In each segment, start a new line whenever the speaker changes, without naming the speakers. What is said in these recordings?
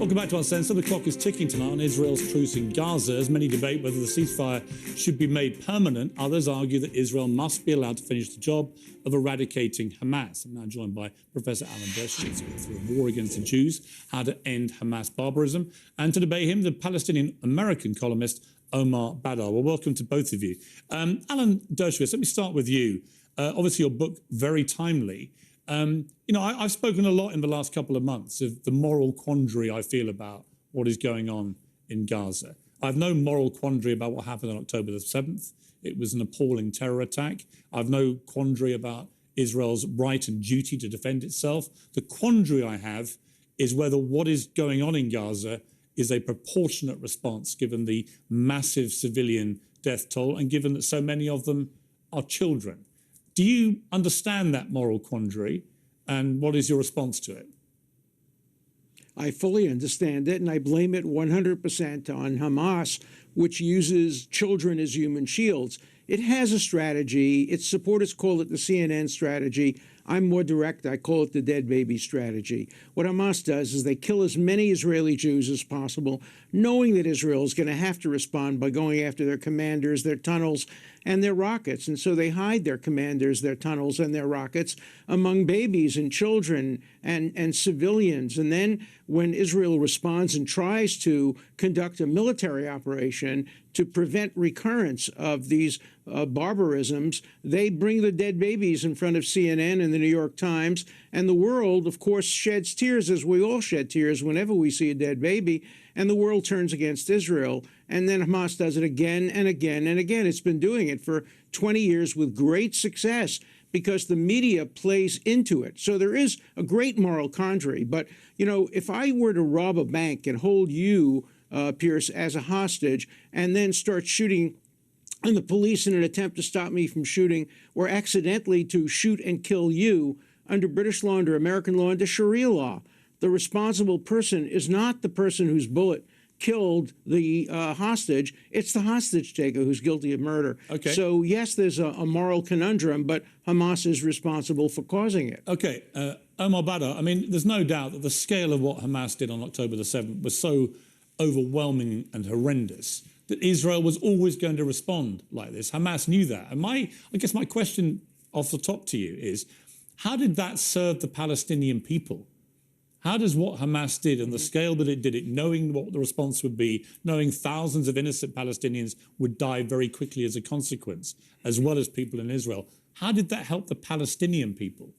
Welcome back to Uncensored. The clock is ticking tonight on Israel's truce in Gaza. As many debate whether the ceasefire should be made permanent, others argue that Israel must be allowed to finish the job of eradicating Hamas. I'm now joined by Professor Alan Dershowitz, author of War Against the Jews, How to End Hamas Barbarism, and to debate him, the Palestinian-American columnist Omar Badar. Well, welcome to both of you. Alan Dershowitz, let me start with you. Obviously, your book, very timely. I've spoken a lot in the last couple of months of the moral quandary I feel about what is going on in Gaza. I have no moral quandary about what happened on October the 7th. It was an appalling terror attack. I have no quandary about Israel's right and duty to defend itself. The quandary I have is whether what is going on in Gaza is a proportionate response given the massive civilian death toll and given that so many of them are children. Do you understand that moral quandary, and what is your response to it?
I fully understand it, and I blame it 100% on Hamas, which uses children as human shields. It has a strategy. Its supporters call it the CNN strategy. I'm more direct. I call it the dead baby strategy. What Hamas does is they kill as many Israeli Jews as possible, knowing that Israel is going to have to respond by going after their commanders, their tunnels, and their rockets. And so they hide their commanders, their tunnels, and their rockets among babies and children and civilians. And then when Israel responds and tries to conduct a military operation to prevent recurrence of these barbarisms, they bring the dead babies in front of CNN and the New York Times, and the world, of course, sheds tears, as we all shed tears whenever we see a dead baby, and the world turns against Israel. And then Hamas does it again and again and again. It's been doing it for 20 years with great success because the media plays into it. So there is a great moral quandary. But, you know, if I were to rob a bank and hold you, Piers, as a hostage, and then start shooting and the police in an attempt to stop me from shooting or accidentally to shoot and kill you, under British law, under American law, under Sharia law, the responsible person is not the person whose bullet killed the hostage. It's the hostage taker who's guilty of murder.
Okay.
So, yes, there's a moral conundrum, but Hamas is responsible for causing it.
Okay. Omar Badar, I mean, there's no doubt that the scale of what Hamas did on October the 7th was so overwhelming and horrendous that Israel was always going to respond like this. Hamas knew that. And I guess my question off the top to you is, how did that serve the Palestinian people? How does what Hamas did and the scale that it did it, knowing what the response would be, knowing thousands of innocent Palestinians would die very quickly as a consequence, as well as people in Israel, how did that help the Palestinian people?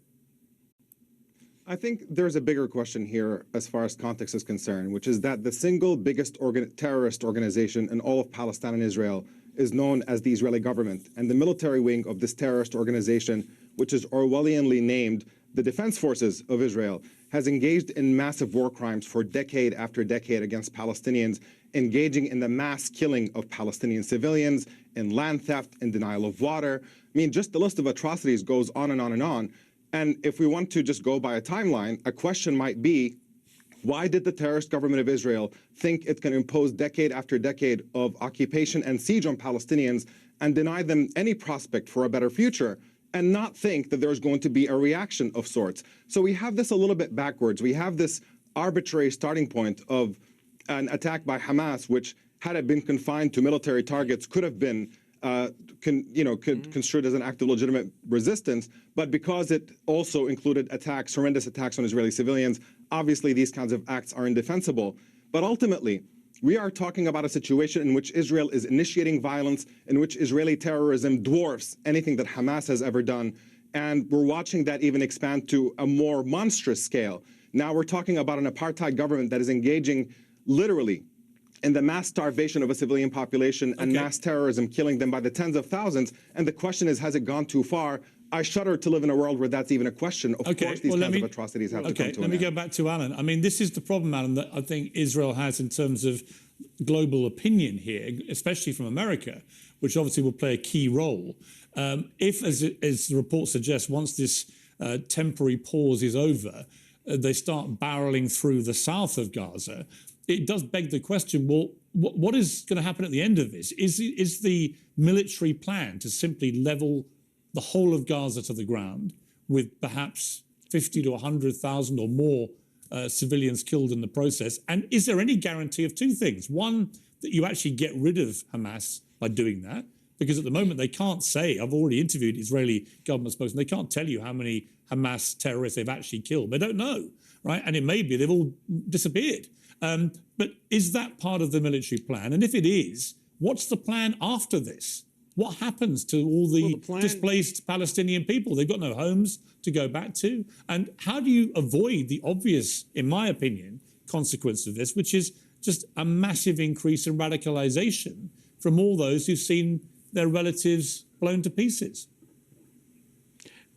I think there's a bigger question here as far as context is concerned, which is that the single biggest terrorist organization in all of Palestine and Israel is known as the Israeli government. And the military wing of this terrorist organization, which is Orwellianly named the Defense Forces of Israel, has engaged in massive war crimes for decade after decade against Palestinians, engaging in the mass killing of Palestinian civilians, in land theft, in denial of water. I mean, just the list of atrocities goes on and on and on. And if we want to just go by a timeline, a question might be, why did the terrorist government of Israel think it can impose decade after decade of occupation and siege on Palestinians and deny them any prospect for a better future and not think that there's going to be a reaction of sorts? So we have this a little bit backwards. We have this arbitrary starting point of an attack by Hamas, which, had it been confined to military targets, could have been construed as an act of legitimate resistance, but because it also included attacks, horrendous attacks on Israeli civilians, obviously these kinds of acts are indefensible. But ultimately, we are talking about a situation in which Israel is initiating violence, in which Israeli terrorism dwarfs anything that Hamas has ever done, and we're watching that even expand to a more monstrous scale. Now we're talking about an apartheid government that is engaging literally in the mass starvation of a civilian population and mass terrorism, killing them by the tens of thousands. And the question is, has it gone too far? I shudder to live in a world where that's even a question. Of course, these kinds of atrocities have to come to an end.
Let me go back to Alan. I mean, this is the problem, Alan, that I think Israel has in terms of global opinion here, especially from America, which obviously will play a key role. If, as the report suggests, once this temporary pause is over, they start barreling through the south of Gaza, it does beg the question, well, what is going to happen at the end of this? Is the military plan to simply level the whole of Gaza to the ground with perhaps 50 to 100,000 or more civilians killed in the process? And is there any guarantee of two things? One, that you actually get rid of Hamas by doing that? Because at the moment they can't say, I've already interviewed Israeli government spokesmen, they can't tell you how many Hamas terrorists they've actually killed. They don't know, right? And it may be they've all disappeared. But is that part of the military plan? And if it is, what's the plan after this? What happens to all the displaced Palestinian people? They've got no homes to go back to. And how do you avoid the obvious, in my opinion, consequence of this, which is just a massive increase in radicalization from all those who've seen their relatives blown to pieces?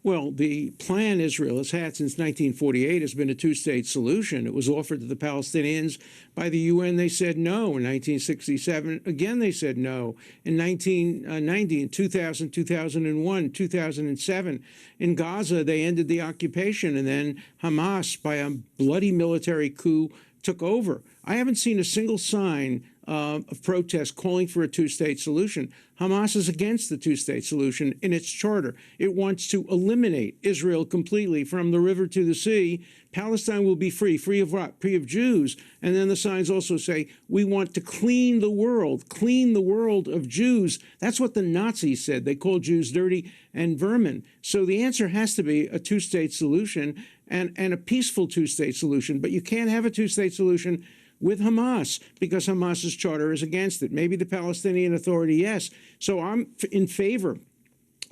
Well, the plan Israel has had since 1948 has been a two-state solution. It was offered to the Palestinians by the UN. They said no. In 1967, again, they said no. In 1990, in 2000, 2001, 2007, in Gaza, they ended the occupation, and then Hamas, by a bloody military coup, took over. I haven't seen a single sign of protest calling for a two-state solution. Hamas is against the two-state solution in its charter. It wants to eliminate Israel completely from the river to the sea. Palestine will be free. Free of what? Free of Jews. And then the signs also say, we want to clean the world of Jews. That's what the Nazis said. They called Jews dirty and vermin. So the answer has to be a two-state solution and a peaceful two-state solution. But you can't have a two-state solution with Hamas, because Hamas's charter is against it. Maybe the Palestinian Authority, yes. So I'm in favor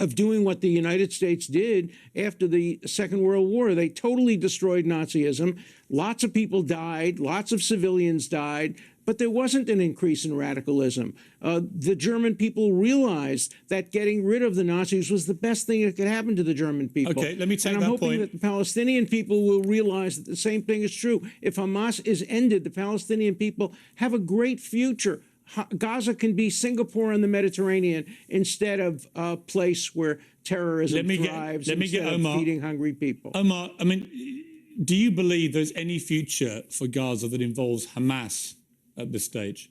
of doing what the United States did after the Second World War. They totally destroyed Nazism. Lots of people died. Lots of civilians died. But there wasn't an increase in radicalism. The German people realized that getting rid of the Nazis was the best thing that could happen to the German people.
Okay, let me take
that point. And I'm hoping that the Palestinian people will realize that the same thing is true. If Hamas is ended, the Palestinian people have a great future. Gaza can be Singapore in the Mediterranean instead of a place where terrorism thrives instead of feeding hungry people.
Omar, I mean, do you believe there's any future for Gaza that involves Hamas at this stage?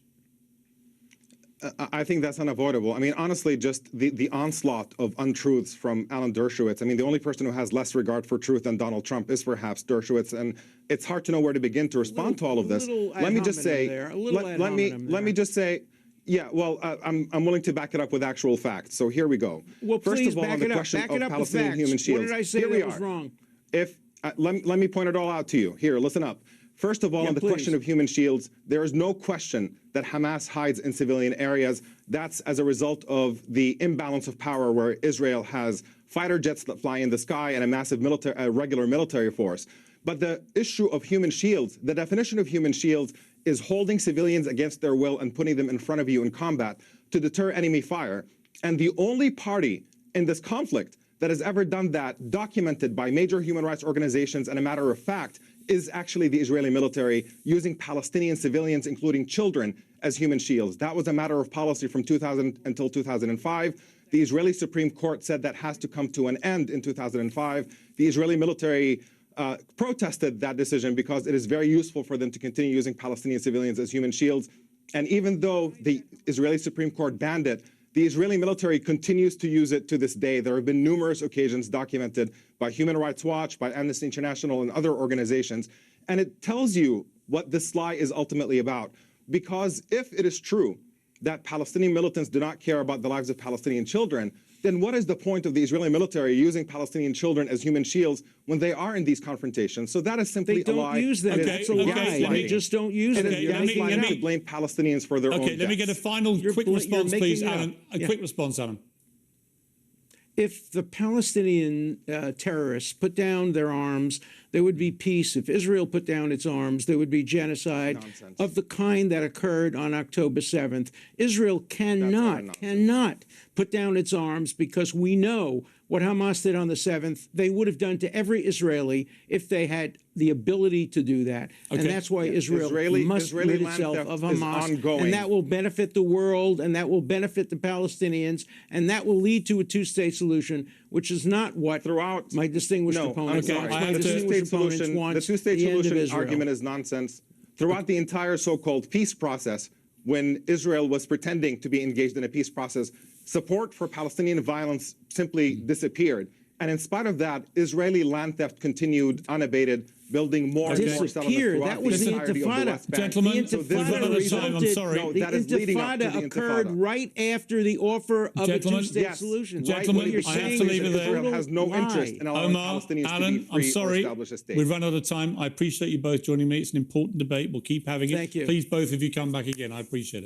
I think that's unavoidable. I mean, honestly, just the onslaught of untruths from Alan Dershowitz. I mean, the only person who has less regard for truth than Donald Trump is perhaps Dershowitz, and it's hard to know where to begin to respond to all of this. Let me just say, let me just say, yeah, well, I'm willing to back it up with actual facts. So here we go.
Well,
first
please
of all,
back
on the
it up.
question
Back
of
it up with
Palestinian
facts.
human shields.
What did I say that was wrong?
If let me point it all out to you. Here, listen up. First of all, on the question of human shields, there is no question that Hamas hides in civilian areas. That's as a result of the imbalance of power, where Israel has fighter jets that fly in the sky and a massive regular military force. But the issue of human shields, the definition of human shields is holding civilians against their will and putting them in front of you in combat to deter enemy fire. And the only party in this conflict that has ever done that, documented by major human rights organizations and a matter of fact, is actually the Israeli military using Palestinian civilians, including children, as human shields. That was a matter of policy from 2000 until 2005. The Israeli Supreme Court said that has to come to an end in 2005. The Israeli military protested that decision because it is very useful for them to continue using Palestinian civilians as human shields. And even though the Israeli Supreme Court banned it, the Israeli military continues to use it to this day. There have been numerous occasions documented by Human Rights Watch, by Amnesty International, and other organizations. And it tells you what this lie is ultimately about. Because if it is true that Palestinian militants do not care about the lives of Palestinian children, then what is the point of the Israeli military using Palestinian children as human shields when they are in these confrontations? So that is simply a lie.
They don't use them. That's a lie. They just don't use them.
You're gaslighting to blame Palestinians for their own deaths.
Let me get a final quick response, please, Alan. Quick response, Alan.
If the Palestinian terrorists put down their arms, there would be peace. If Israel put down its arms, there would be genocide of the kind that occurred on October 7th. Israel cannot put down its arms, because we know what Hamas did on the 7th, they would have done to every Israeli if they had the ability to do that. Okay. And that's why Israel must rid itself of Hamas. And that will benefit the world, and that will benefit the Palestinians, and that will lead to a two-state solution, which is not what my distinguished opponents want.
The two-state solution argument is nonsense. Throughout the entire so-called peace process, when Israel was pretending to be engaged in a peace process, support for Palestinian violence simply disappeared. And in spite of that, Israeli land theft continued unabated building more and more settlements
Disappear.
throughout
That
the
was the
entirety of the
Intifada.
West Bank.
Gentlemen,
So this
we've run out of time. I'm sorry.
No,
The
that is leading up to the
Intifada occurred
Intifada.
right after the offer of
Gentlemen,
a two-state
yes.
solution.
Gentlemen,
What you're
I have
saying
to
is
leave
a
it there.
Israel has no
total
interest
lie.
in allowing
Omar,
Palestinians to
Alan,
be
I'm
free or
sorry.
establish a state.
We've run out of time. I appreciate you both joining me. It's an important debate. We'll keep having it.
Thank you.
Please, both of you, come back again. I appreciate it.